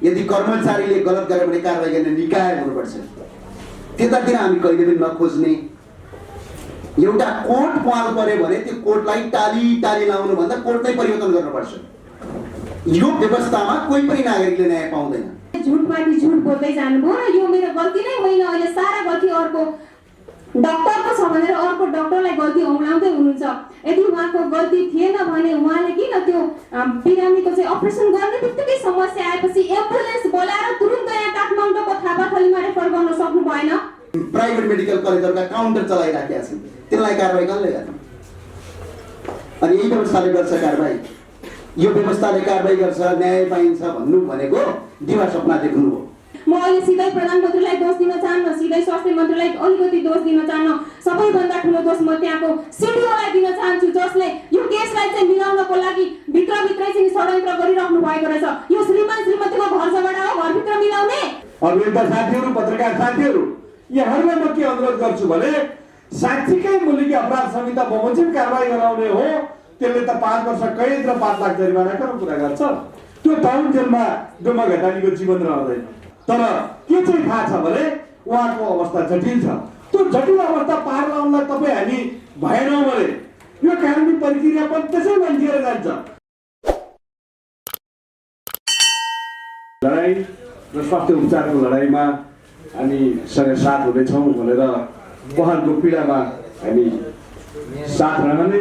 यदि कर्मचारीले गलत गर्यो भने कारबाही गर्ने निकाय हुनुपर्छ। त्यतातिर हामी कहिले पनि नखोज्ने। एउटा कोर्ट पाल पर्यो भने त्यो कोर्टलाई टाली लाउनु भन्दा कोर्ट नै परिवर्तन गर्नुपर्छ। यो व्यवस्थामा कोही पनि नागरिकले न्याय पाउँदैन। झुटमाथि झुट बोल्दै जानुभयो र यो मेरो गल्ती नै होइन, अहिले सारा गल्ती अर्को डाक्टरको छ भनेर अर्को डाक्टरलाई गल्ती औँलाउँदै हुनुहुन्छ। यदि उहाँको गल्ती थिएन भने उहाँले किन त्यो बिरामीको चाहिँ अपरेसन गर्ने बित्तिकै समस्या आएपछि एम्बुलेन्स बोलाएर तुरुन्त यहाँ काठमाडौँको थापाथलीमा रेफर गर्न सक्नु भएन? प्राइभेट मेडिकल कलेजहरुका काउन्टर चलाइराखेका छन्, त्यसलाई कारबाही कसले गर्ने? अनि यही व्यवस्थाले गर्छ कारबाही। यो व्यवस्थाले कारबाही गर्छ, न्याय पाइन्छ भन्नु भनेको दिवा सपना देख्नु हो। म अहिले सिधै प्रधानमन्त्रीलाई दोष दिन चाहन्न, सिधै स्वास्थ्य मन्त्रीलाई अलिकति दोष दिन चाहन्न। सबैभन्दा ठुलो दोष म त्यहाँको सिडिओलाई दिन चाहन्छु, जसले यो केसलाई चाहिँ मिलाउनको लागि भित्रभित्रै चाहिँ षड्यन्त्र गरिराख्नु भएको रहेछ। यो श्रीमान श्रीमतीको घर झगडा हो, घरभित्र मिलाउने? अभियन्ता साथीहरू, पत्रकार साथीहरू, यहाँहरूलाई म के अनुरोध गर्छु भने साँच्चीकै मुलुकी अपराध संहिता बमोजिम कारबाही गराउने हो, त्यसले त 5 वर्ष कैद र 5 लाख जरिवानाको कुरा गर्छ। त्यो टाउन जेलमा डोमा घटानीको जीवन रहँदैन। तर के चाहिँ थाहा छ भने उहाँको अवस्था जटिल छ। त्यो जटिल अवस्था पार लाउनलाई तपाईँ हामी भएनौँ भने यो कानुनी प्रक्रिया पनि त्यसै मान्छेर जान्छ। लडाइँ र स्वास्थ्य उपचारको लडाइँमा हामी सँगै साथ हुनेछौँ भनेर उहाँहरूको पीडामा हामी साथ रहने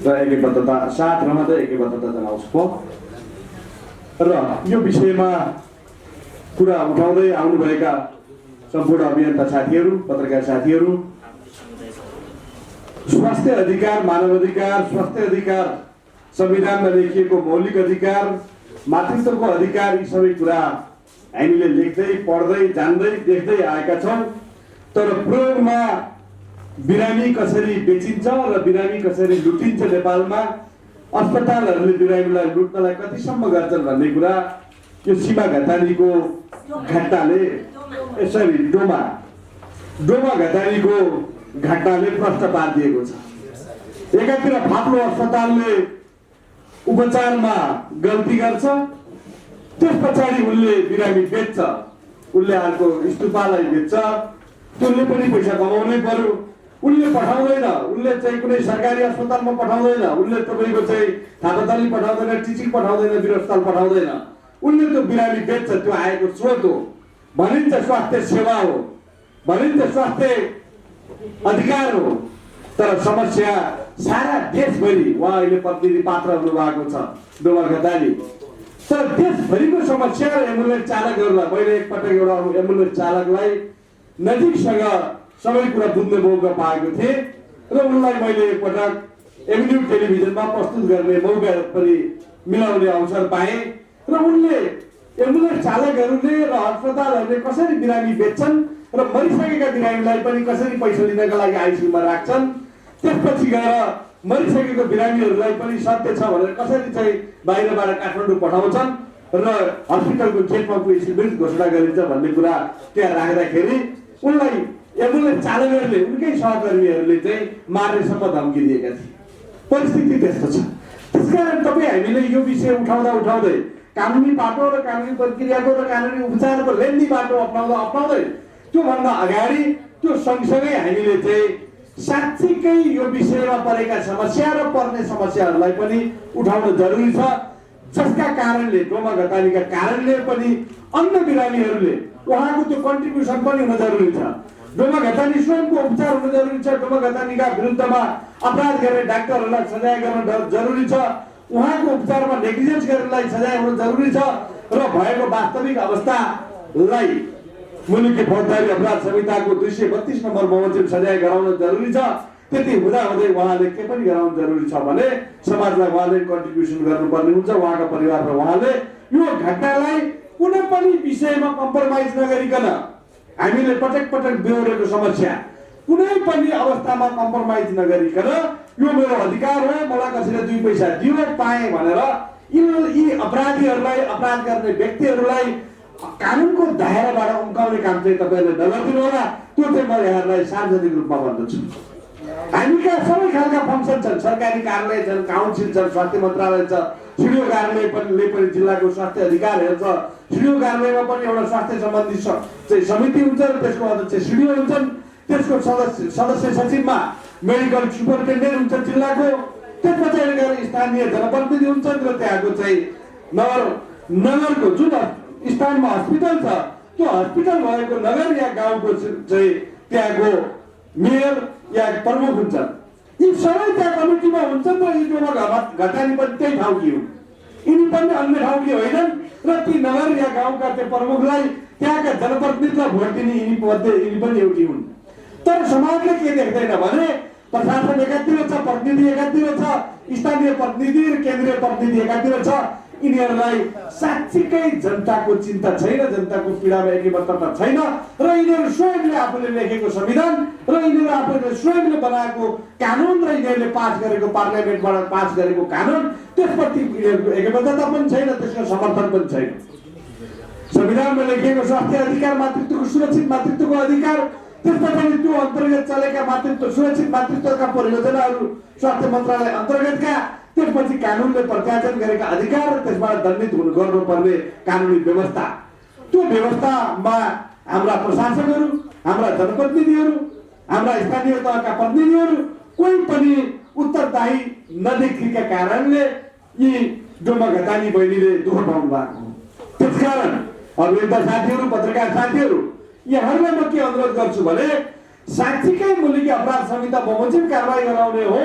र एकबद्धता जनाउँछु। र यो विषयमा कुरा उठाउँदै आउनुभएका सम्पूर्ण अभियन्ता साथीहरू, पत्रकार साथीहरू, स्वास्थ्य अधिकार, मानव अधिकार, स्वास्थ्य अधिकार, संविधानमा लेखिएको मौलिक अधिकार, मातृत्वको अधिकार, यी सबै कुरा हामीले लेख्दै पढ्दै जान्दै देख्दै आएका छौँ। तर प्रयोगमा बिरामी कसरी बेचिन्छ र बिरामी कसरी लुटिन्छ, नेपालमा अस्पतालहरूले बिरामीलाई लुट्नलाई कतिसम्म गर्छन् भन्ने कुरा यो सीमा घतानीको घटनाले डोमा घतानीको घटनाले प्रश्न पारिदिएको छ। एकातिर फाप्लो अस्पतालले उपचारमा गल्ती गर्छ, त्यस पछाडि उनले बिरामी बेच्छ, उनले अर्को स्तुपालाई बेच्छ, त्यसले पनि पैसा कमाउनै पर्यो। उनले पठाउँदैन, उनले चाहिँ कुनै सरकारी अस्पतालमा पठाउँदैन, उनले तपाईँको चाहिँ थापाथली पठाउँदैन, टिचिङ पठाउँदैन, वीर अस्पताल पठाउँदैन, उनले त्यो बिरामी बेच्छ। त्यो आएको स्रोत हो, भनिन्छ स्वास्थ्य सेवा हो, भनिन्छ स्वास्थ्य अधिकार हो। तर समस्या सारा देशभरि उहाँ अहिले प्रतिनिधि पात्र हुनुभएको छ डोमा घतानी। तर देशभरिको समस्या एम्बुलेन्स चालकहरूलाई, मैले एकपटक एउटा एम्बुलेन्स चालकलाई नजिकसँग सबै कुरा बुझ्ने मौका पाएको थिएँ र उनलाई मैले एकपटक एभिन्यू टेलिभिजनमा प्रस्तुत गर्ने मौका पनि मिलाउने अवसर पाएँ। र उनले एम्बुलेन्स चालकहरूले र अस्पतालहरूले कसरी बिरामी बेच्छन् र मरिसकेका बिरामीलाई पनि कसरी पैसा लिनका लागि आइसियुमा राख्छन्, त्यसपछि गएर मरिसकेको बिरामीहरूलाई पनि सत्य छ भनेर कसरी चाहिँ बाहिरबाट काठमाडौँ पठाउँछन् र हस्पिटलको गेटमा पुगेपछि मृत घोषणा गरिन्छ भन्ने कुरा त्यहाँ राख्दाखेरि उनलाई एम्बुलेन्स चालकहरूले, उनकै सहकर्मीहरूले चाहिँ मार्नेसम्म धम्की दिएका थिए। परिस्थिति त्यस्तो छ। त्यसकारण तपाईँ हामीले यो विषय उठाउँदै कानुनी बाटो र कानुनी प्रक्रियाको र कानुनी उपचारको लेन्दी बाटो अप्नाउँदै त्योभन्दा अगाडि त्यो सँगसँगै हामीले चाहिँ साँच्चीकै यो विषयमा परेका समस्या र पर्ने समस्याहरूलाई पनि उठाउन जरुरी छ, जसका कारणले डोमा घतानीका कारणले पनि अन्य बिरामीहरूले उहाँको त्यो कन्ट्रिब्युसन पनि हुन जरुरी छ। डोमा घतानी स्वयंको उपचार हुन जरुरी छ। डोमा घतानीका विरुद्धमा अपराध गर्ने डाक्टरहरूलाई सजाय गर्न जरुरी छ। उहाँको उपचारमा नेग्लिजेन्स गर्नेलाई सजाय हुन जरुरी छ र भएको वास्तविक अवस्थालाई मुलुकी फौजदारी अपराध संहिताको 232 नम्बर बमोजिम सजाय गराउन जरुरी छ। त्यति हुँदाहुँदै उहाँले के पनि गराउन जरुरी छ भने समाजलाई उहाँले कन्ट्रिब्युसन गर्नुपर्ने हुन्छ। उहाँका परिवार र उहाँले यो घटनालाई कुनै पनि विषयमा कम्प्रोमाइज नगरिकन, हामीले पटक बेहोरेको समस्या कुनै पनि अवस्थामा कम्प्रोमाइज नगरिकन यो मेरो अधिकार हो, मलाई कसैले 2 पैसा दियो पाएँ भनेर यी अपराधीहरूलाई, अपराध गर्ने व्यक्तिहरूलाई कानुनको दायराबाट उम्काउने काम चाहिँ तपाईँले नगरिदिनु होला। त्यो चाहिँ म यहाँहरूलाई सार्वजनिक रूपमा भन्दछु। हामीका सबै खालका फङ्सन छन्, सरकारी कार्यालय छन्, काउन्सिल छन्, स्वास्थ्य मन्त्रालय छ, सिडिओ कार्यालयले पनि जिल्लाको स्वास्थ्य अधिकार हेर्छ। सिडिओ कार्यालयमा पनि एउटा स्वास्थ्य सम्बन्धी चाहिँ समिति हुन्छ र त्यसको अध्यक्ष सिडिओ हुन्छन्। त्यसको सदस्य सचिवमा मेडिकल सुपरिन्टेन्डेन्ट हुन्छ जिल्लाको। त्यस पछाडि गएर स्थानीय जनप्रतिनिधि हुन्छन् र त्यहाँको चाहिँ नगरको जुन स्थानमा हस्पिटल छ त्यो हस्पिटल भएको नगर या गाउँको चाहिँ त्यहाँको मेयर या प्रमुख हुन्छन्। यी सबै त्यहाँ कमिटीमा हुन्छन् र यी घटानी पनि त्यही ठाउँकी हुन्। यिनी पनि अन्य ठाउँकी होइनन् र ती नगर या गाउँका त्यो प्रमुखलाई त्यहाँका जनप्रतिनिधिलाई भोट दिने यिनी पनि एउटी हुन्। तर समाजले के देख्दैन भने प्रशासन एकातिर छ, प्रतिनिधि एकातिर छ, स्थानीय प्रतिनिधि र केन्द्रीय प्रतिनिधि एकातिर छ। यिनीहरूलाई साँच्चीकै जनताको चिन्ता छैन, जनताको पीडामा एकीबद्धता छैन र यिनीहरू स्वयंले आफूले लेखेको संविधान र यिनीहरू आफूले स्वयंले बनाएको कानुन र यिनीहरूले पास गरेको पार्लियामेन्टबाट पास गरेको कानुन त्यसप्रति यिनीहरूको एकीबद्धता पनि छैन, त्यसको समर्थन पनि छैन। संविधानमा लेखिएको स्वास्थ्य अधिकार, मातृत्वको सुरक्षित मातृत्वको अधिकार, त्यसपछि त्यो अन्तर्गत चलेका मातृत्व सुरक्षित मातृत्वका परियोजनाहरू स्वास्थ्य मन्त्रालय अन्तर्गतका, त्यसपछि कानुनले प्रत्याचन गरेका अधिकार र त्यसबाट दण्डित गर्नुपर्ने कानुनी व्यवस्था, त्यो व्यवस्थामा हाम्रा प्रशासकहरू, हाम्रा जनप्रतिनिधिहरू, हाम्रा स्थानीय तहका प्रतिनिधिहरू कोही पनि उत्तरदायी नदेखिएका कारणले यी डोमा घतानी बहिनीले दुःख पाउनु भएको हो। त्यसकारण अभियन्ता साथीहरू, पत्रकार साथीहरू, यहाँहरूलाई म के अनुरोध गर्छु भने साँच्चीकै मुलुकी अपराध संहिता बमोजिम कारवाही गराउने हो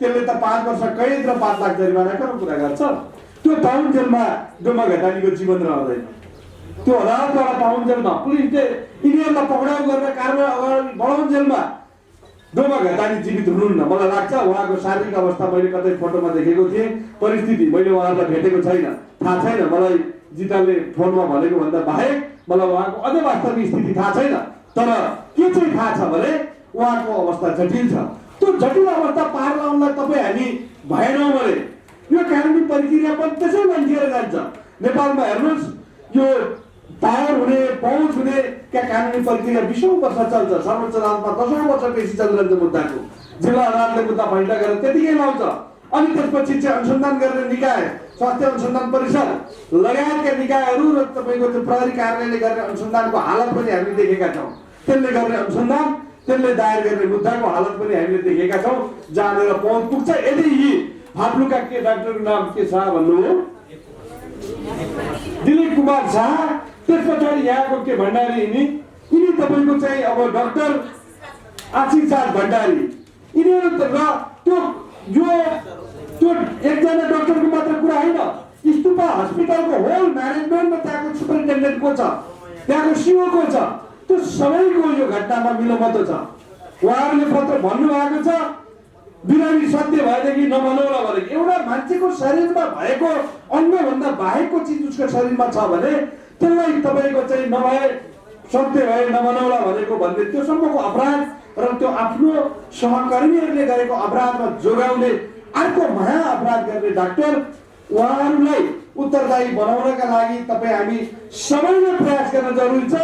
त्यसले त 5 वर्ष कैद र 5 लाख जरिवानाको कुरा गर्छ। त्यो टाउन जेलमा डोमा घतानीको जीवन रहँदैन। त्यो अदालतबाट टाउन जेलमा पुलिसले यिनीहरूलाई पक्राउ गरेर कारवाही अगाडि बढाउन जेलमा डोमा घतानी जीवित हुनुहुन्न। मलाई लाग्छ उहाँको शारीरिक अवस्था मैले कतै फोटोमा देखेको थिएँ, परिस्थिति मैले उहाँलाई भेटेको छैन, थाहा छैन मलाई। जिताले फोनमा भनेको भन्दा बाहेक मलाई उहाँको अझै वास्तविक स्थिति थाहा छैन। तर के चाहिँ थाहा छ भने उहाँको अवस्था जटिल छ। त्यो जटिल अवस्था पार लाउनलाई तपाईँ हामी भएनौँ भने यो कानुनी प्रक्रिया पनि त्यसै लन्किएर जान्छ। नेपालमा हेर्नुहोस्, यो पावर हुने पहुँच हुने क्या कानुनी प्रक्रिया 20औं वर्ष चल्छ। सर्वोच्च अदालतमा 10औं वर्ष पेशी चलिरहन्छ मुद्दाको। जिल्ला अदालतले मुद्दा फैसला गरेर त्यतिकै लाउँछ। अनि त्यसपछि चाहिँ अनुसन्धान गर्ने निकाय, स्वास्थ्य अनुसन्धान परिषद लगायतका निकायहरू र तपाईँको त्यो प्रहरी कार्यालयले गर्ने अनुसन्धानको हालत पनि हामीले देखेका छौँ। त्यसले गर्ने अनुसन्धान, त्यसले दायर गर्ने मुद्दाको हालत पनि हामीले देखेका छौँ, जहाँनिर पहुँच पुग्छ। यदि यी फाप्लुका के डाक्टरको नाम के छ भन्नु हो, दिलीप कुमार शाह, त्यस पछाडि यहाँको के भण्डारी, यिनी तपाईँको चाहिँ अब डाक्टर आशिष भण्डारी, यिनीहरू त्यो एकजना डाक्टरको मात्र कुरा होइन, स्तुपा हस्पिटलको होल म्यानेजमेन्टमा त्यहाँको सुपरिन्टेन्डेन्ट को छ, त्यहाँको सिओ को छ, त्यो सबैको यो घटनामा मिलोमतो छ। उहाँहरूले पत्र भन्नुभएको छ बिरामी सत्य भएदेखि नभनौला भनेको। एउटा मान्छेको शरीरमा भएको अन्यभन्दा बाहेकको चिज उसको शरीरमा छ भने त्यसलाई तपाईँको चाहिँ नभए सत्य भए नभनौला भनेको भन्ने त्यो सम्मको अपराध र त्यो आफ्नो सहकर्मीहरूले गरेको अपराधमा जोगाउने अर्को महा अपराध गर्ने डाक्टर, उहाँहरूलाई उत्तरदायी बनाउनका लागि तपाईँ हामी सबैले प्रयास गर्न जरुरी छ।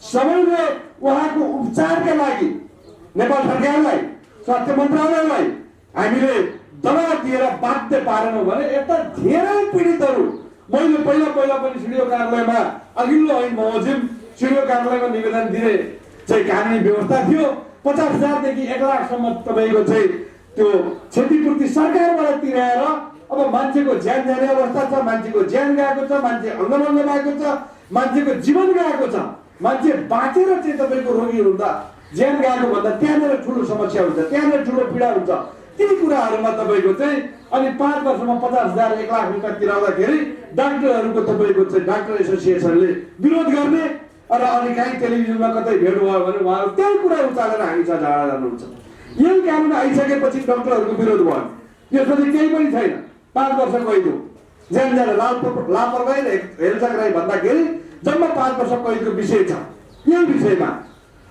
सबैले उहाँको उपचारका लागि नेपाल सरकारलाई, स्वास्थ्य मन्त्रालयलाई हामीले दबाब दिएर बाध्य पारेनौँ भने यता धेरै पीडितहरू, मैले पहिला पनि सिडिओ कार्यालयमा अघिल्लो ऐन बमोजिम सिडिओ कार्यालयमा निवेदन दिने चाहिँ कानुनी व्यवस्था थियो। 50,000 देखि 1 लाखसम्म तपाईँको चाहिँ त्यो क्षतिपूर्ति सरकारबाट तिराएर अब मान्छेको ज्यान जाने अवस्था छ, मान्छेको ज्यान गएको छ, मान्छे अङ्गभङ्ग भएको छ, मान्छेको जीवन गएको छ। मान्छे बाँचेर चाहिँ तपाईँको रोगी हुँदा ज्यान गएको भन्दा त्यहाँनिर ठुलो समस्या हुन्छ, त्यहाँनिर ठुलो पीडा हुन्छ। ती कुराहरूमा तपाईँको चाहिँ अनि 5 वर्षमा 50,000 1 लाख रुपियाँ तिराउँदाखेरि डाक्टरहरूको तपाईँको चाहिँ डाक्टर एसोसिएसनले विरोध गर्ने र अनि काहीँ टेलिभिजनमा कतै भेट भयो भने उहाँहरू त्यही कुरा उचालेर हामी झगडा गर्नुहुन्छ। यही कानुन आइसकेपछि डाक्टरहरूको विरोध भयो, त्यसपछि केही पनि छैन। 5 वर्ष कैद हो, ज्यान जाने लापरवाही र हेलचक्राइ भन्दाखेरि जम्मा 5 वर्ष कैदको विषय छ यही विषयमा।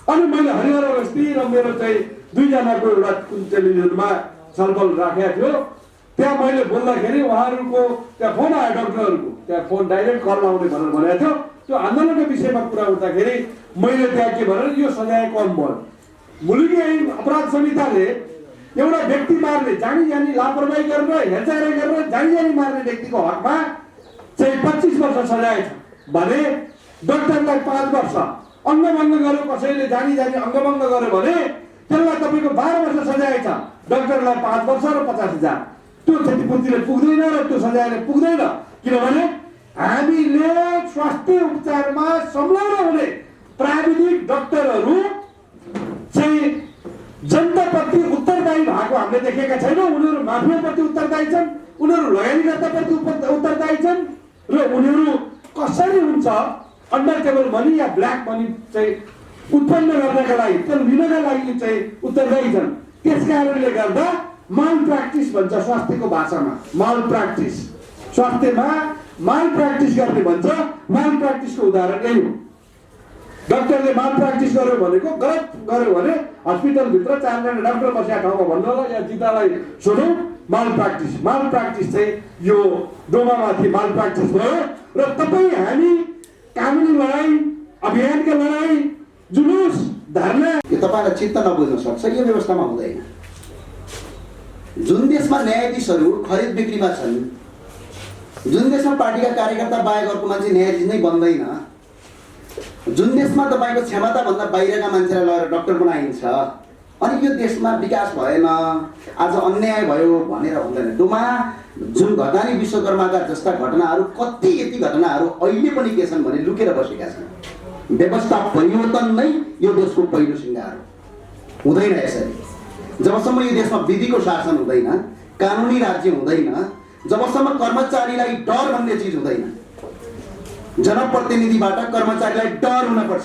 अनि मैले हरिहर अवस्थी र मेरो चाहिँ 2 जनाको एउटा टेलिभिजनमा छलफल राखेको थियो। त्यहाँ मैले बोल्दाखेरि उहाँहरूको त्यहाँ फोन आयो, डाक्टरहरूको त्यहाँ फोन डाइरेक्ट कल आउने भनेर भनेको थियो। त्यो आन्दोलनको विषयमा कुरा उठ्दाखेरि मैले त्यहाँ के भने यो सजाय कम भयो। मुलुकी ऐन अपराध संहिताले एउटा व्यक्ति मार्ने जानी जानी लापरवाही गरेर हेरचाह गरेर जानी जानी मार्ने व्यक्तिको हकमा चाहिँ 25 वर्ष सजाय छ भने डाक्टरलाई 5 वर्ष अङ्गभङ्ग गर्यो, कसैले जानी जानी अङ्गभङ्ग गर्यो भने त्यसलाई तपाईँको 12 वर्ष सजाय छ, डाक्टरलाई 5 वर्ष र 50,000। त्यो क्षतिपूर्तिले पुग्दैन र त्यो सजायले पुग्दैन, किनभने हामीले स्वास्थ्य उपचारमा संलग्न हुने प्राविधिक डाक्टरहरू चाहिँ जनताप्रति उत्तरदायी भएको हामीले देखेका छैनौँ। उनीहरू माफियाप्रति उत्तरदायी छन्, उनीहरू लगानीकर्ताप्रति उत्तरदायी छन् र उनीहरू कसरी हुन्छ अन्डर टेबल मनी या ब्ल्याक मनी चाहिँ उत्पन्न गर्नका लागि, त्यो लिनका लागि चाहिँ उत्तरदायी छन्। त्यस कारणले गर्दा माल प्र्याक्टिस भन्छ स्वास्थ्यको भाषामा, माल प्र्याक्टिस, स्वास्थ्यमा माल प्र्याक्टिस गर्ने भन्छ। माल प्र्याक्टिसको उदाहरण यही हो। डाक्टरले माल प्र्याक्टिस गर्यो भनेको गलत गर्यो भने हस्पिटलभित्र 4 जना डाक्टर बसेका ठाउँमा भन्नु होला या जितालाई सोधौँ माल प्र्याक्टिस। माल प्र्याक्टिस चाहिँ यो डोमामाथि माल प्र्याक्टिस भयो र तपाईँ हामी कानुनी लडाई, अभियानका लडाई, जुलुस, धरना यो तपाईँलाई चित्त नबुझ्न सक्छ, यो व्यवस्थामा हुँदैन। जुन देशमा न्यायाधीशहरू खरिद बिक्रीमा छन्, जुन देशमा पार्टीका कार्यकर्ता बाहेक अर्को मान्छे न्यायाधीश नै बन्दैन, जुन देशमा तपाईँको क्षमताभन्दा बाहिरका मान्छेलाई लगेर डाक्टर बनाइन्छ, अनि यो देशमा विकास भएन, आज अन्याय भयो भनेर हुँदैन। डोमा जुन घटना नि विश्वकर्माका जस्ता घटनाहरू, कति यति घटनाहरू अहिले पनि के छन् भने लुकेर बसेका छन्। व्यवस्था परिवर्तन नै यो देशको पहिलो सिंगार हो। हुँदैन यसरी। जबसम्म यो देशमा विधिको शासन हुँदैन, कानुनी राज्य हुँदैन, जबसम्म कर्मचारीलाई डर भन्ने चिज हुँदैन, जनप्रतिनिधिबाट कर्मचारीलाई डर हुनुपर्छ।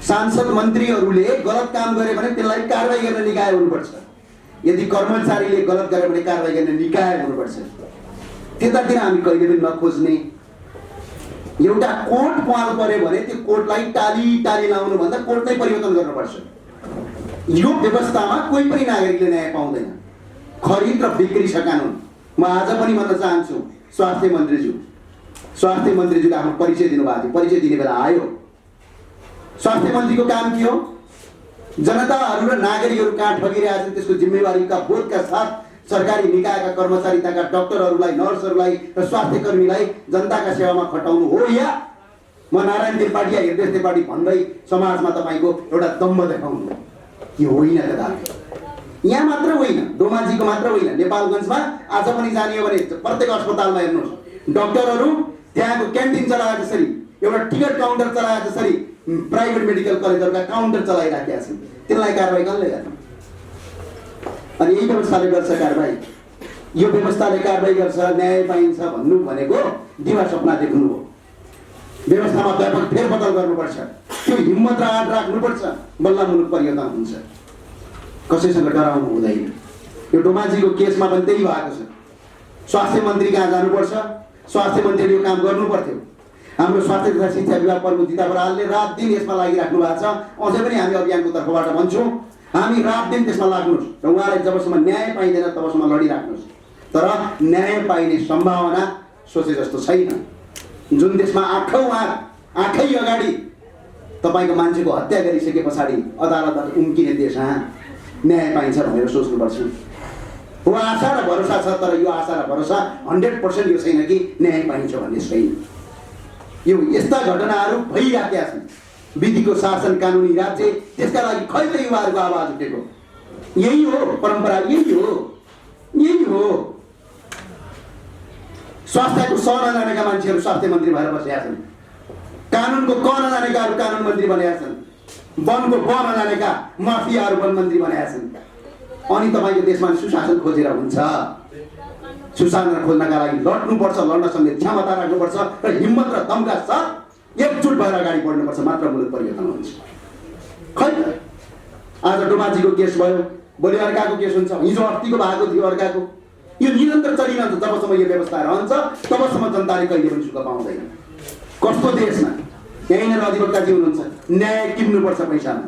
सांसद मन्त्रीहरूले गलत काम गरे भने त्यसलाई कारबाही गर्ने निकाय हुनुपर्छ। यदि कर्मचारीले गलत गरे भने कारबाही गर्ने निकाय हुनुपर्छ। त्यतातिर हामी कहिले पनि नखोज्ने। एउटा कोर्ट पाल पर्यो भने त्यो कोर्टलाई टाली टाली लाउनु भन्दा कोर्ट नै परिवर्तन गर्नुपर्छ। यो व्यवस्थामा कोही पनि नागरिकले न्याय पाउँदैन। खरिद र बिक्री छ कानुन। म आज पनि भन्न चाहन्छु, स्वास्थ्य मन्त्रीज्यूले आफ्नो परिचय दिनुभएको थियो, परिचय दिने बेला आयो। स्वास्थ्य मन्त्रीको काम के हो? जनताहरू र नागरिकहरू कहाँ ठगिरहेका छन् त्यसको जिम्मेवारीका बोधका साथ सरकारी निकायका कर्मचारी, त्यहाँका डाक्टरहरूलाई, नर्सहरूलाई र स्वास्थ्य कर्मीलाई जनताका सेवामा खटाउनु हो, या म नारायण त्रिपाठी या हृदय त्रिपाठी भन्दै समाजमा तपाईँको एउटा दम्भ देखाउनु? यो होइन कदापि। यहाँ मात्र होइन, डोमाजीको मात्र होइन, नेपालगञ्जमा आज पनि जाने हो भने प्रत्येक अस्पतालमा हेर्नुहोस्, डाक्टरहरू त्यहाँको क्यान्टिन चलाए जसरी, एउटा टिकट काउन्टर चलाए जसरी प्राइभेट मेडिकल कलेजहरूका काउन्टर चलाइराखेका छन्। त्यसलाई कारबाही कसले गर्ने? अनि यही व्यवस्थाले गर्छ कारबाही। यो व्यवस्थाले कारबाही गर्छ, न्याय पाइन्छ भन्नु भनेको दिवा सपना देख्नु हो। व्यवस्थामा व्यापक फेरबदल गर्नुपर्छ, त्यो हिम्मत र आँट राख्नुपर्छ, बल्ल मुलुक परिवर्तन हुन्छ। कसैसँग डराउनु हुँदैन। यो डोमाजीको केसमा पनि त्यही भएको छ। स्वास्थ्य मन्त्री कहाँ जानुपर्छ, स्वास्थ्य मन्त्रीले यो काम गर्नु पर्थ्यो। हाम्रो स्वास्थ्य तथा शिक्षा विभाग प्रमुख जिता बरालले रात दिन यसमा लागिराख्नु भएको छ। अझै पनि हामी अभियानको तर्फबाट भन्छौँ, हामी रात दिन त्यसमा लाग्नुहोस् र उहाँलाई जबसम्म न्याय पाइँदैन तबसम्म लडिराख्नुहोस्। तर न्याय पाइने सम्भावना सोचे जस्तो छैन। जुन देशमा आँखै अगाडि तपाईँको मान्छेको हत्या गरिसके पछाडि अदालतबाट उम्किने देश, न्याय पाइन्छ भनेर सोच्नुपर्छ। हो, आशा र भरोसा छ, तर यो आशा र भरोसा 100% यो छैन कि न्याय पाइन्छ भन्ने छैन। यो यस्ता घटनाहरू भइराखेका छन्। विधिको शासन, कानुनी राज्य, त्यसका लागि खैले युवाहरूको आवाज उठेको? यही हो परम्परा, यही हो। स्वास्थ्यको स नजानेका मान्छेहरू स्वास्थ्य मन्त्री भएर बसेका छन्। कानुनको क नजानेकाहरू कानुन मन्त्री बनेका छन्। वनको ब नजानेका माफियाहरू वन मन्त्री बनेका छन्। अनि तपाईँको देशमा सुशासन खोजेर हुन्छ। सुशासन खोज्नका लागि लड्नुपर्छ, लड्न सक्ने क्षमता राख्नुपर्छ र हिम्मत र दमका साथ एकजुट भएर अगाडि बढ्नुपर्छ, मात्र मुलुक परिवर्तन हुन्छ। खै आज डोमाजीको केस भयो, भोलि अर्काको केस हुन्छ, हिजो अस्तिको भएको थियो अर्काको। यो निरन्तर चलिरहन्छ। जबसम्म यो व्यवस्था रहन्छ तबसम्म जनताले कहिले पनि सुख पाउँदैन। कस्तो देशमा यहीँनिर अधिवक्ताजी हुनुहुन्छ, न्याय किन्नुपर्छ पैसामा।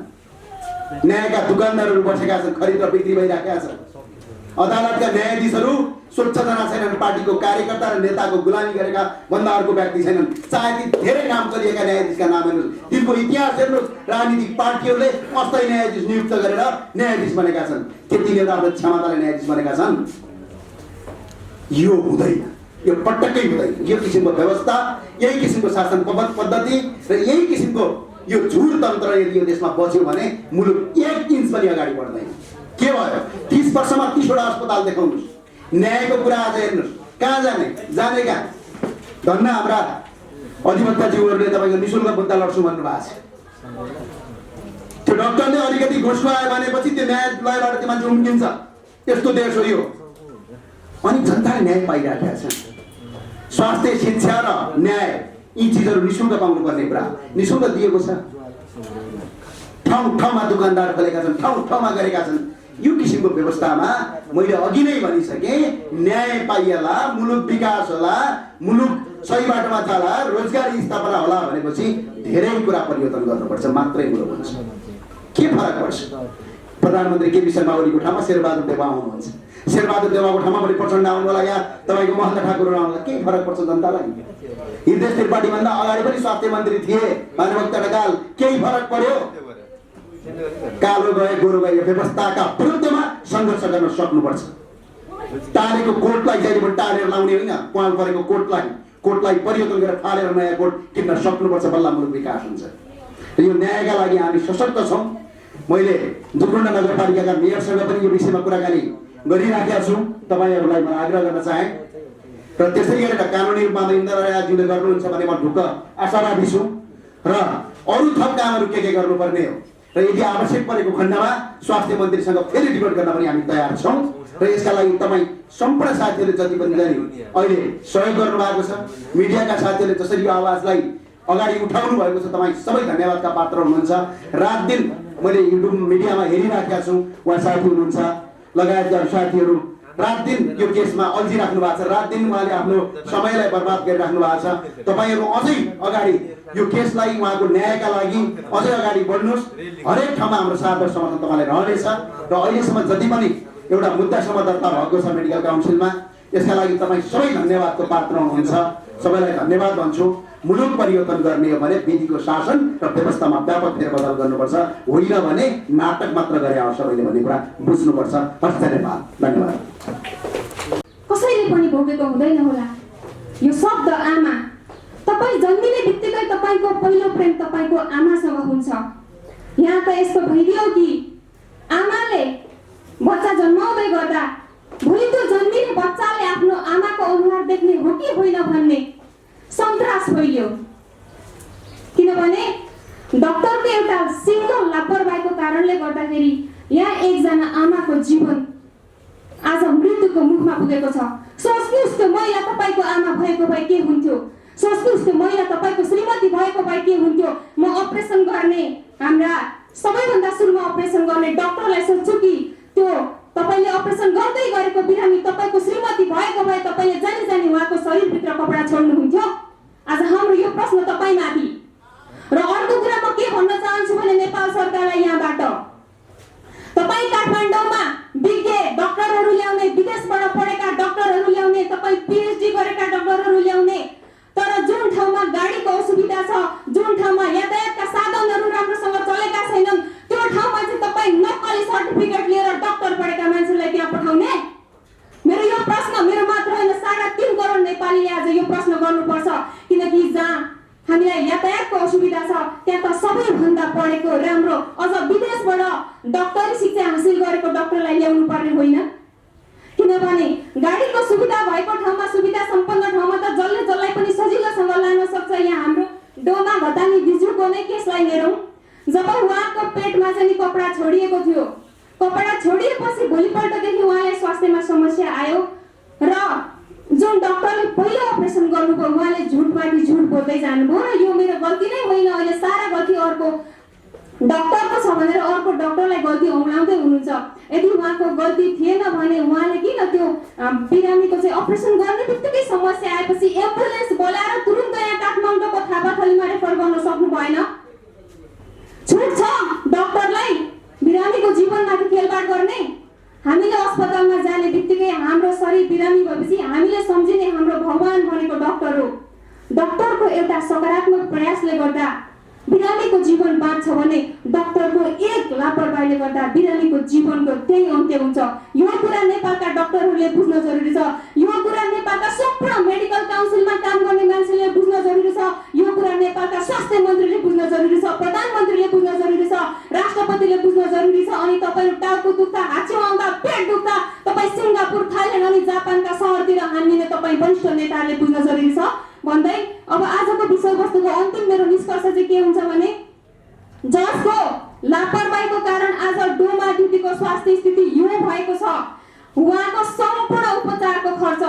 न्यायका दुकानदारहरू बसेका छन्, खरिद र बिक्री भइराखेका छन्। अदालतका न्यायाधीशहरू स्वच्छ जना छैनन्, पार्टीको कार्यकर्ता र नेताको गुलामी गरेका भन्दा अर्को व्यक्ति छैनन्। चाहे ती धेरै काम गरिएका न्यायाधीशका नाम हेर्नुहोस्, तिनको इतिहास हेर्नुहोस्, राजनीतिक पार्टीहरूले अस्थायी न्यायाधीश नियुक्त गरेर न्यायाधीश बनेका छन्। के तिनीहरू आफ्नो क्षमताले न्यायाधीश बनेका छन्? यो हुँदैन, यो पटक्कै हुँदैन। यो किसिमको व्यवस्था, यही किसिमको शासन पद्धति र यही किसिमको यो झुट तन्त्र यदि यो देशमा बच्यो भने मुलुक 1 इन्च पनि अगाडि बढ्दैन। के भयो? 30 वर्षमा 30 वटा अस्पताल देखाउनुहोस्, न्यायको कुरा आज हेर्नुहोस्, कहाँ जाने कहाँ? धन्न हाम्रा अधिवक्ताज्यूहरूले तपाईँको निःशुल्क मुद्दा लड्छु भन्नुभएको छ। त्यो डाक्टरले अलिकति घुस खुवायो भनेपछि त्यो न्यायालयबाट त्यो मान्छे उम्किन्छ। यस्तो देश हो यो। अनि जनताले न्याय पाइराखेका छन्। स्वास्थ्य, शिक्षा र न्याय यी चिजहरू निःशुल्क पाउनुपर्ने कुरा निःशुल्क दिएको छ। ठाउँ ठाउँमा दुकानदार खोलेका छन्, ठाउँ ठाउँमा गरेका छन्। यो किसिमको व्यवस्थामा मैले अघि नै भनिसकेँ, न्याय पाइएला, मुलुक विकास होला, मुलुक सही बाटोमा जाला, रोजगारी स्थापना होला भनेपछि धेरै कुरा परिवर्तन गर्नुपर्छ मात्रै कुरो हुन्छ। के फरक पर्छ? प्रधानमन्त्री केपी शर्मा ओलीको ठाउँमा शेरबहादुर देवा आउनुहुन्छ, शेरबहादुर देवाको ठाउँमा पनि प्रचण्ड आउनु होला, या तपाईँको महन्त ठाकुर आउनु होला। के फरक पर्छ जनतालाई? हिरदेश त्रिपाठीभन्दा अगाडि पनि स्वास्थ्य मन्त्री थिए भानुभक्त ढकाल। केही फरक पर्यो? कालो गए गोरो गए व्यवस्थाका विरुद्धमा सङ्घर्ष गर्न सक्नुपर्छ। टालेको कोटलाई जहिले पनि टालेर लाउने होइन, पाल परेको कोटलाई परिवर्तन गरेर फालेर नयाँ कोट किन्न सक्नुपर्छ, बल्ल मुलुक विकास हुन्छ। र यो न्यायका लागि हामी सशक्त छौँ। मैले दुर्गुण्डा नगरपालिकाका मेयरसँग पनि यो विषयमा कुराकानी गरिराखेका छु। तपाईँहरूलाई म आग्रह गर्न चाहे र त्यसै गरेर कानुनी रूपमा इन्द्रराजज्यूले गर्नुहुन्छ भने म ढुक्क आशावादी छु र अरू थप कामहरू के गर्नुपर्ने हो र यदि आवश्यक परेको खण्डमा स्वास्थ्य मन्त्रीसँग फेरि डिबेट गर्न पनि हामी तयार छौँ। र यसका लागि तपाईँ सम्पूर्ण साथीहरूले जति पनि अहिले सहयोग गर्नुभएको छ, मिडियाका साथीहरूले जसरी यो आवाजलाई अगाडि उठाउनु भएको छ, तपाईँ सबै धन्यवादका पात्र हुनुहुन्छ। रात दिन मैले युट्युब मिडियामा हेरिराखेका छु, उहाँ साथी हुनुहुन्छ लगायतका साथीहरू रात दिन यो केसमा अल्झिराख्नु भएको छ। रात दिन उहाँले आफ्नो समयलाई बर्बाद गरिराख्नु भएको छ। तपाईँहरू अझै अगाडि यो केसलाई, उहाँको न्यायका लागि अझै अगाडि बढ्नुहोस्। हरेक ठाउँमा हाम्रो साथ र समर्थन तपाईँलाई रहनेछ र अहिलेसम्म जति पनि एउटा मुद्दासम्म दर्ता भएको छ मेडिकल काउन्सिलमा, यसका लागि तपाईँ सबै धन्यवादको पात्र हुनुहुन्छ। सबैलाई धन्यवाद भन्छु। मुलुक परिवर्तन गर्ने हो भने विधिको शासन र व्यवस्थामा व्यापक फेरबदल गर्नुपर्छ, होइन भने नाटक मात्र गरे हो सबैले भन्ने कुरा बुझ्नुपर्छ। हस्, धन्यवाद। कसैले पनि भोगेको हुँदैन होला यो शब्द आमा। तपाईँ जन्मिने बित्तिकै तपाईँको पहिलो प्रेम तपाईँको आमासँग हुन्छ। यहाँ त यस्तो भइदियो कि आमाले बच्चा जन्माउँदै गर्दा भोलि त्यो जन्मिने बच्चाले आफ्नो आमाको अनुहार देख्ने हो कि होइन भन्ने सन्तास फैलियो। किनभने डाक्टरको एउटा सिङ्गल लापरवाहीको कारणले गर्दाखेरि यहाँ एकजना आमाको जीवन आज मृत्युको मुखमा पुगेको छ। सोच्नुहोस्, त्यो महिला तपाईँको आमा भएको भए के हुन्थ्यो? सोच्नुहोस्, त्यो महिला तपाईँको श्रीमती भएको भए के हुन्थ्यो? म अपरेसन गर्ने, हाम्रा सबैभन्दा सुरुमा अपरेसन गर्ने डाक्टरलाई सोध्छु कि त्यो तपाईँले अपरेसन गर्दै गरेको बिरामी तपाईँको श्रीमती भएको भए तपाईँले जानी उहाँको शरीरभित्र कपडा छोड्नुहुन्थ्यो? आज हाम्रो यो प्रश्न तपाईँमाथि। र अर्को कुरा म के भन्न चाहन्छु भने नेपाल सरकारलाई यहाँबाट, तपाईँ काठमाडौँमा विज्ञ डाक्टरहरू ल्याउने, विदेशबाट पढेका डाक्टरहरू ल्याउने, तपाईँ पिएचडी गरेका डाक्टरहरू ल्याउने, तर जुन ठाउँमा गाडीको असुविधा छ, जुन ठाउँमा यातायातका साधनहरू राम्रोसँग चलेका छैनन्, त्यो ठाउँमा चाहिँ तपाईँ नक्कली सर्टिफिकेट लिएर डाक्टर पढेका मान्छेलाई त्यहाँ पठाउने? मेरो यो प्रश्न मेरो मात्र होइन, 3.5 करोड नेपालीले आज यो प्रश्न गर्नुपर्छ। किनकि जहाँ हामीलाई यातायातको असुविधा छ त्यहाँ त सबैभन्दा पढेको राम्रो अझ विदेशबाट डाक्टरी शिक्षा हासिल गरेको डाक्टरलाई ल्याउनु पर्ने होइन? किनभने गाडीको सुविधा भएको ठाउँमा, सुविधा सम्पन्न ठाउँमा त जसलाई पनि सजिलोसँग लान सक्छ। यहाँ हाम्रो डोमा घतानी बिजुको नै केसलाई हेरौँ। जब उहाँको पेटमा चाहिँ कपडा छोडिएको थियो, कपडा छोडिएपछि भोलिपल्टदेखि उहाँलाई स्वास्थ्यमा समस्या आयो र जुन डाक्टरले पहिलो अपरेसन गर्नुभयो उहाँले झुटमाथि झुट बोल्दै जानुभयो र यो मेरो गल्ती नै होइन, अहिले सारा गल्ती अर्को डाक्टरको छ भनेर अर्को डाक्टरलाई गल्ती औँलाउँदै हुनुहुन्छ। यदि उहाँको गल्ती थिएन भने उहाँले किन त्यो बिरामीको चाहिँ अपरेसन गर्ने बित्तिकै समस्या आएपछि एम्बुलेन्स बोलाएर तुरुन्त यहाँ काठमाडौँको थापाथलीमा रेफर गर्न सक्नु भएन? छुट छ डाक्टरलाई बिरामीको जीवनमाथि खेलबाड गर्ने? हामीले अस्पतालमा जाने बित्तिकै हाम्रो शरीर बिरामी भएपछि हामीले सम्झिने हाम्रो भगवान भनेको डाक्टर हो। डाक्टरको एउटा सकारात्मक प्रयासले गर्दा बिरामीको जीवन बाँच्छ भने डाक्टरको एक लापरवाहीले गर्दा बिरामीको जीवनको त्यही अन्त्य हुन्छ। यो कुरा नेपालका डाक्टरहरूले बुझ्न जरुरी छ। यो कुरा नेपालका सम्पूर्ण मेडिकल काउन्सिलमा काम गर्ने मान्छेले बुझ्न जरुरी छ। यो कुरा नेपालका स्वास्थ्य मन्त्रीले बुझ्न जरुरी छ, प्रधानमन्त्रीले बुझ्न जरुरी छ, राष्ट्रपतिले बुझ्न जरुरी छ। अनि तपाईहरु टाउको दुख्दा, हाच्छिउँ आउँदा, पेट दुख्दा तपाई सिङ्गापुर, थाइल्यान्ड अनि जापानका शहरतिर हान्ने तपाई वरिष्ठ नेताहरूले बुझ्न जरुरी छ भन्दै अब आजको विषयवस्तुको अन्तिम मेरो निष्कर्ष चाहिँ के हुन्छ भने जसको लापरवाहीको कारण आज डोमा दिदीको स्वास्थ्य स्थिति यो भएको छ, उहाँको सम्पूर्ण उपचारको खर्च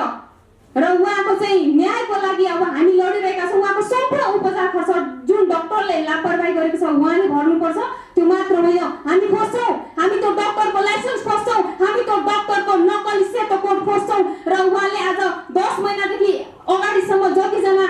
र उहाँको चाहिँ न्यायको लागि अब हामी लडिरहेका छौँ। उहाँको सम्पूर्ण उपचार खर्च जुन डाक्टरले लापरवाही गरेको छ उहाँले भर्नुपर्छ। त्यो मात्र होइन, हामी खोज्छौँ, हामी त्यो डाक्टरको लाइसेन्स खोज्छौँ, हामी त्यो डाक्टरको नक्कली सेतो कोड खोज्छौँ र उहाँले आज 10 महिनादेखि अगाडिसम्म जतिजना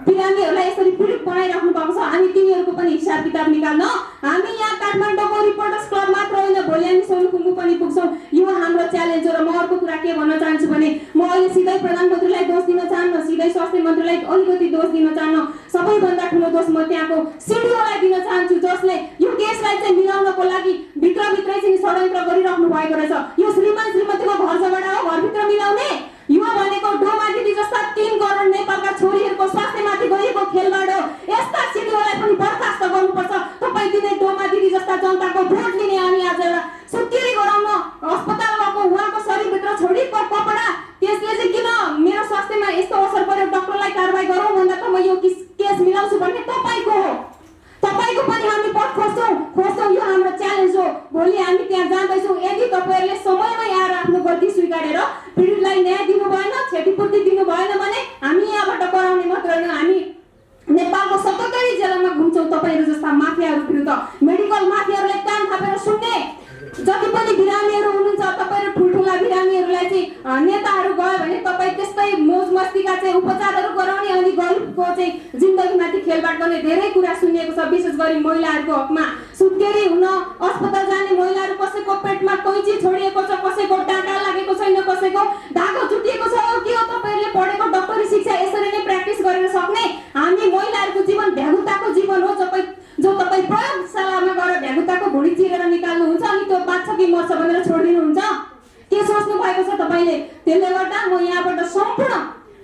बिरामीहरूलाई यसरी पीडित बनाइराख्नु भएको छ हामी तिनीहरूको पनि हिसाब किताब निकाल्न हामी यहाँ काठमाडौँको रिपोर्टर्स क्लब मात्र होइन भोलि हामी सोलुखुम्बु पनि पुग्छौँ। यो हाम्रो च्यालेन्ज हो। र म अर्को कुरा के भन्न चाहन्छु भने म अहिले सिधै प्रधानमन्त्रीलाई दोष दिन चाहन्न, सिधै स्वास्थ्य मन्त्रीलाई अलिकति दोष दिन चाहन्न, सबैभन्दा ठुलो दोष म त्यहाँको सिडिओलाई दिन चाहन्छु जसले यो केसलाई चाहिँ मिलाउनको लागि भित्रभित्रै चाहिँ षड्यन्त्र गरिराख्नु भएको रहेछ। यो श्रीमान श्रीमतीको घर झगडा हो, घरभित्र मिलाउने। यो भनेको डोमा दिदी जस्ता 3 करोड नेपालका छोरीहरूको स्वास्थ्यमाथि गरिएको खेलबाड हो। यस्ता सिडिओलाई पनि बर्खास्त गर्नुपर्छ। तपाईँ दिने डोमा दिदी जस्ता जनताको भोट लिने अनि आज एउटा सुत्केरी गराउन अस्पताल गएको उहाँको शरीरभित्र छोडिएको कपडा त्यसले चाहिँ किन मेरो स्वास्थ्यमा यस्तो असर पर्यो डाक्टरलाई कारबाही गरौँ भन्दा त म यो केस मिलाउँछु भन्ने तपाईँको हो। तपाईको पनि हामी पट खोज्छौँ। यो हाम्रो च्यालेन्ज हो। भोलि हामी त्यहाँ जाँदैछौँ। यदि तपाईहरुले समयमै आएर आफ्नो गल्ती स्वीकारेर पीडितलाई न्याय दिनु भएन, क्षतिपूर्ति दिनु भएन भने हामी यहाँबाट कराउने मात्र होइन, हामी नेपालको 77 जिल्लामा घुम्छौँ तपाईहरु जस्ता माफियाहरु विरुद्ध। मेडिकल माफियाहरुले कान थापेर सुन्ने जति पनि बिरामीहरु हुनुहुन्छ तपाईहरु ठुलठुला बिरामीहरुलाई चाहिँ नेताहरु गयो भने तपाई त्यस्तै मोज मस्तीका चाहिँ उपचारहरु गराउने अनि गरिबको चाहिँ जिन्दगीमाथि खेलबाड गर्ने धेरै कुरा सुनिएको छ। विशेष गरी महिलाहरुको हकमा सुत्केरी हुन अस्पताल जाने महिलाहरु कसैको पेटमा कैची छोडिएको छ, कसैको डाँडा लागेको छैन, कसैको धागो चुटिएको छ। के हो तपाईहरुले पढेको डाक्टरी शिक्षा यसरी नै प्र्याक्टिस गरेर सक्ने? हामी महिलाहरुको जीवन भ्यागुताको जीवन हो। जो तपाई प्रयोगशालामा गएर भ्यागुताको भुँडी चिरेर निकाल्नुहुन्छ अनि त्यो बाँच्छ कि मर्छ भनेर छोडिदिनुहुन्छ? के सोच्नु भएको छ तपाईले? त्यसले गर्दा म यहाँबाट सम्पूर्ण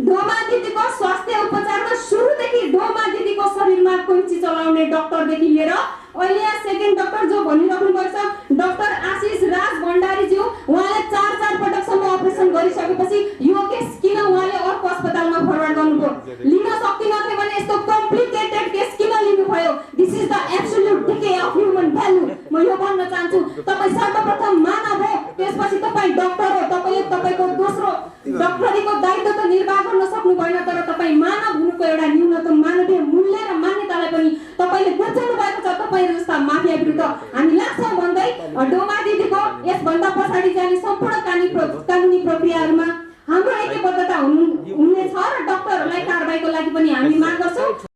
डोमा दिदीको स्वास्थ्य उपचारमा सुरुदेखि डोमा दिदीको शरीरमा कैची चलाउने डाक्टरदेखि लिएर अहिले यहाँ सेकेन्ड डाक्टर जो भनिराख्नु भएको छ डाक्टर आशिष राज भण्डारी ज्यू, उहाँले 4 पटकसम्म अपरेसन गरिसकेपछि यो केस किन उहाँले अर्को अस्पतालमा फरवार्ड गर्नुभयो? लिन सक्दिनथे भने यस्तो कम्प्लिकेटेड केस किन लिनुभयो? This is the absolute decay of human value. म यो भन्न चाहन्छु, तपाई सर्वप्रथम मानव हो, त्यसपछि तपाई डाक्टर हो। तपाईले तपाईको दोस्रो डाक्टरीको दायित्व त निर्वाह गर्न सक्नु भएन, तर तपाई मानव हुनुको एउटा न्यूनतम मानवीय मूल्य र मान्यतालाई पनि तपाईले बुझ्नु भएको छ। तपाईहरु जस्ता माफिया विरुद्ध हामी लाग्छौँ भन्दै डोमा दिदीको यसभन्दा पछाडि जाने सम्पूर्ण कानुनी प्रक्रियाहरुमा हाम्रो ऐक्यबद्धता हुनेछ र डाक्टरहरूलाई कारबाहीको लागि पनि हामी माग गर्छौँ।